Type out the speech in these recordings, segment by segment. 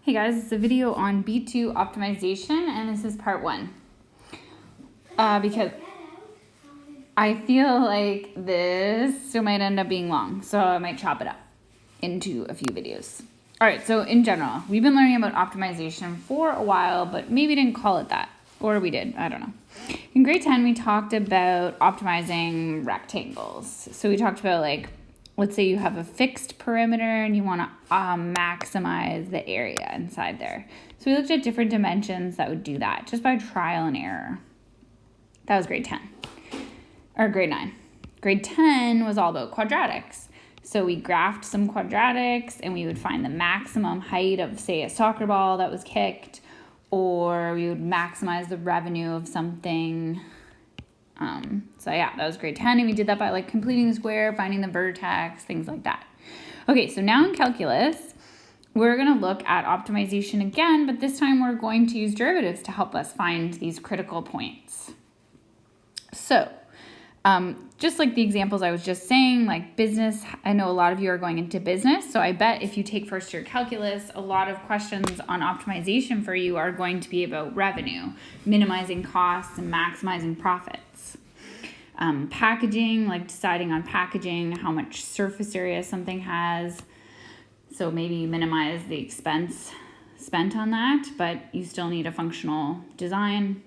Hey guys, it's a video on B2 optimization, and this is part 1. Because I feel like this might end up being long, so I might chop it up into a few videos. Alright, so in general, we've been learning about optimization for a while, but maybe didn't call it that. Or we did, I don't know. In grade 10, we talked about optimizing rectangles. So we talked about, like, let's say you have a fixed perimeter and you want to maximize the area inside there. So we looked at different dimensions that would do that just by trial and error. That was grade 10. Or grade 9. Grade 10 was all about quadratics. So we graphed some quadratics and we would find the maximum height of, say, a soccer ball that was kicked, or we would maximize the revenue of something. So yeah, that was grade 10, and we did that by like completing the square, finding the vertex, things like that. Okay, so now in calculus, we're gonna look at optimization again, but this time we're going to use derivatives to help us find these critical points. So, just like the examples I was just saying, like business, I know a lot of you are going into business, so I bet if you take first year calculus, a lot of questions on optimization for you are going to be about revenue, minimizing costs and maximizing profits. Packaging, like deciding on packaging, how much surface area something has, so maybe minimize the expense spent on that, but you still need a functional design.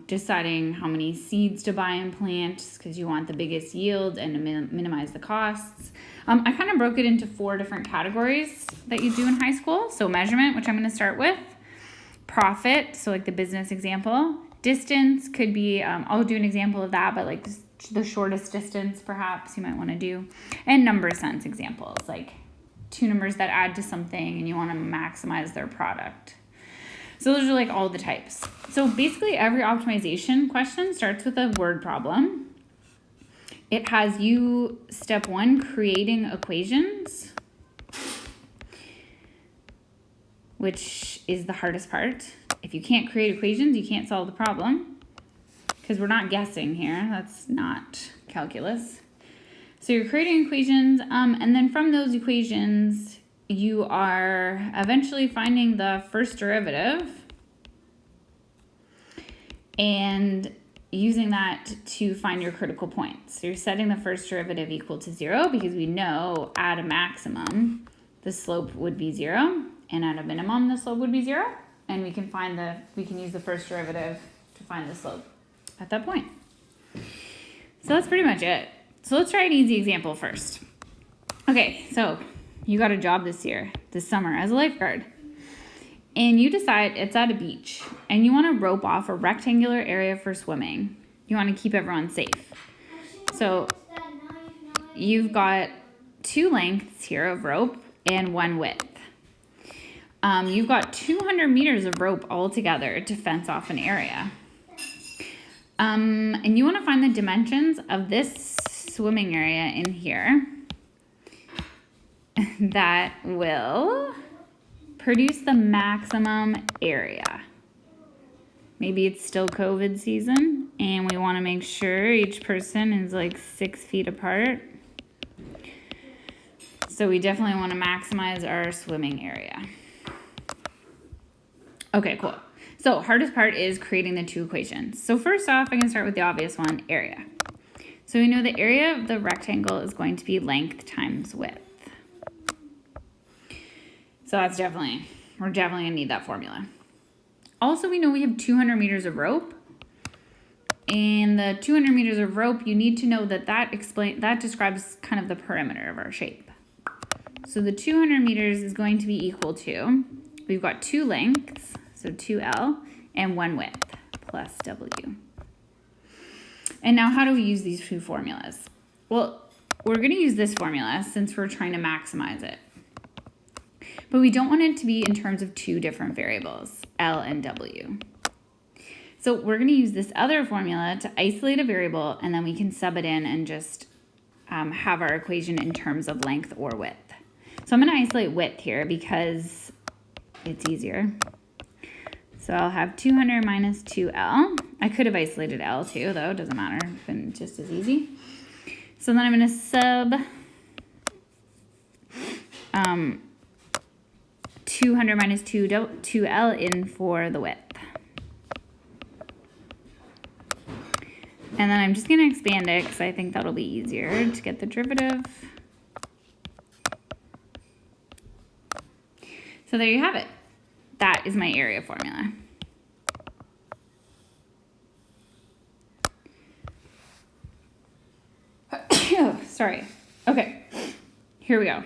Deciding how many seeds to buy and plant because you want the biggest yield and to minimize the costs. I kind of broke it into 4 different categories that you do in high school. So measurement, which I'm going to start with. Profit, so like the business example. Distance could be, I'll do an example of that, but like the shortest distance perhaps you might want to do. And number sense examples, like 2 numbers that add to something and you want to maximize their product. So those are like all the types. So basically every optimization question starts with a word problem. It has you, step 1, creating equations, which is the hardest part. If you can't create equations, you can't solve the problem because we're not guessing here. That's not calculus. So you're creating equations, and then from those equations, you are eventually finding the first derivative and using that to find your critical points. So you're setting the first derivative equal to 0 because we know at a maximum the slope would be 0, and at a minimum the slope would be 0, and we can use the first derivative to find the slope at that point. So that's pretty much it. So let's try an easy example first. Okay, so you got a job this summer as a lifeguard, and you decide it's at a beach and you want to rope off a rectangular area for swimming. You want to keep everyone safe. So you've got 2 lengths here of rope and 1 width. You've got 200 meters of rope altogether to fence off an area. And you want to find the dimensions of this swimming area in here that will produce the maximum area. Maybe it's still COVID season and we want to make sure each person is like 6 feet apart. So we definitely want to maximize our swimming area. Okay, cool. So hardest part is creating the 2 equations. So first off, I can start with the obvious one, area. So we know the area of the rectangle is going to be length times width. So we're definitely gonna need that formula. Also, we know we have 200 meters of rope, and the 200 meters of rope, you need to know that describes kind of the perimeter of our shape. So the 200 meters is going to be equal to, we've got 2 lengths, so 2L, and 1 width, plus W. And now how do we use these 2 formulas? Well, we're gonna use this formula since we're trying to maximize it. But we don't want it to be in terms of 2 different variables, L and W. So we're going to use this other formula to isolate a variable, and then we can sub it in and just have our equation in terms of length or width. So I'm going to isolate width here because it's easier. So I'll have 200 minus 2L. I could have isolated L too, though. It doesn't matter. It's been just as easy. So then I'm going to sub 200 minus 2L in for the width. And then I'm just going to expand it because I think that'll be easier to get the derivative. So there you have it. That is my area formula. Sorry. Okay, here we go.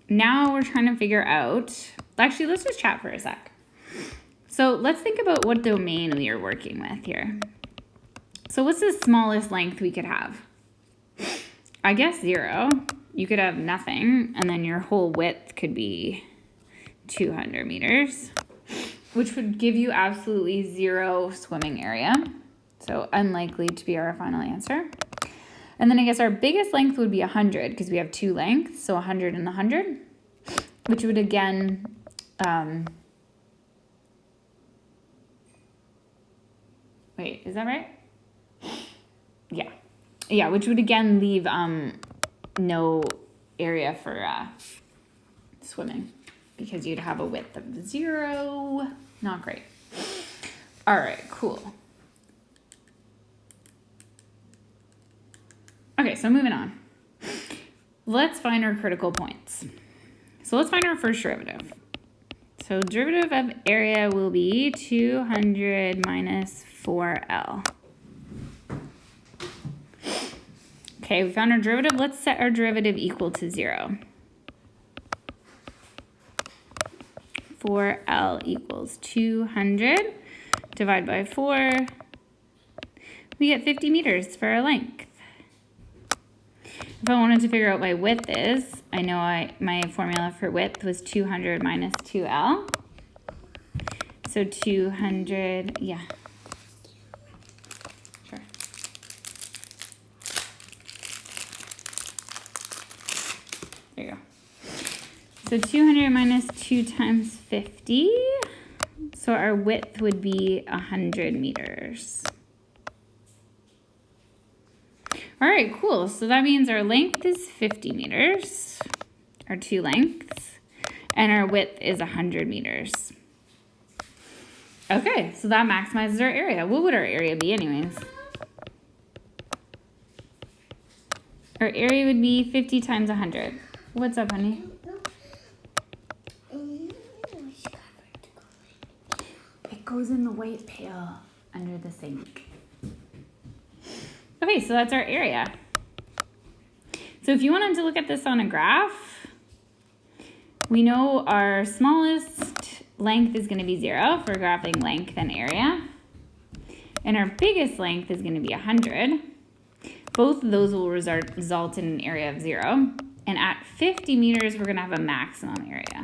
Now we're trying to figure out, actually, let's just chat for a sec. So let's think about what domain we are working with here. So what's the smallest length we could have? I guess 0. You could have nothing, and then your whole width could be 200 meters, which would give you absolutely 0 swimming area. So unlikely to be our final answer. And then I guess our biggest length would be 100 because we have 2 lengths, so 100 and 100, which would again, wait, is that right? Yeah. Yeah, which would again leave no area for swimming because you'd have a width of 0. Not great. All right, cool. Okay, so moving on. Let's find our critical points. So let's find our first derivative. So derivative of area will be 200 minus 4L. Okay, we found our derivative. Let's set our derivative equal to 0. 4L equals 200. Divide by 4. We get 50 meters for our length. If I wanted to figure out what my width is, I know my formula for width was 200 minus 2L. So 200, yeah. Sure. There you go. So 200 minus 2 times 50. So our width would be 100 meters. All right, cool. So that means our length is 50 meters, our 2 lengths, and our width is 100 meters. Okay, so that maximizes our area. What would our area be anyways? Our area would be 50 times 100. What's up, honey? It goes in the white pail under the sink. Okay, so that's our area. So if you wanted to look at this on a graph, we know our smallest length is going to be 0 for graphing length and area. And our biggest length is going to be 100. Both of those will result in an area of 0. And at 50 meters, we're going to have a maximum area.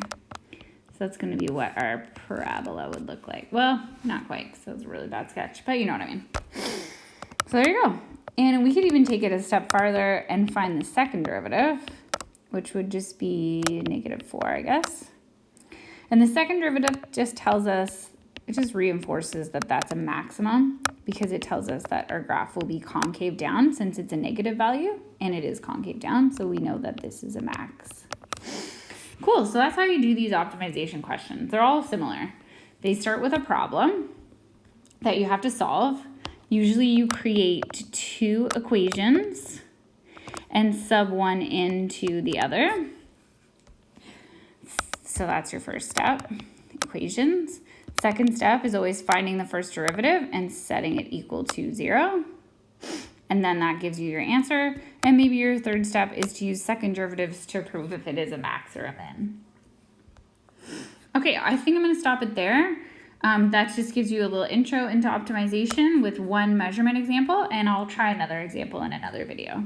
So that's going to be what our parabola would look like. Well, not quite, because that was a really bad sketch, but you know what I mean. So there you go. And we could even take it a step farther and find the second derivative, which would just be -4, I guess. And the second derivative just tells us, it just reinforces that that's a maximum because it tells us that our graph will be concave down since it's a negative value, and it is concave down, so we know that this is a max. Cool, so that's how you do these optimization questions. They're all similar. They start with a problem that you have to solve. Usually you create 2 equations and sub one into the other. So that's your first step, equations. Second step is always finding the first derivative and setting it equal to 0. And then that gives you your answer. And maybe your third step is to use second derivatives to prove if it is a max or a min. Okay, I think I'm going to stop it there. That just gives you a little intro into optimization with one measurement example, and I'll try another example in another video.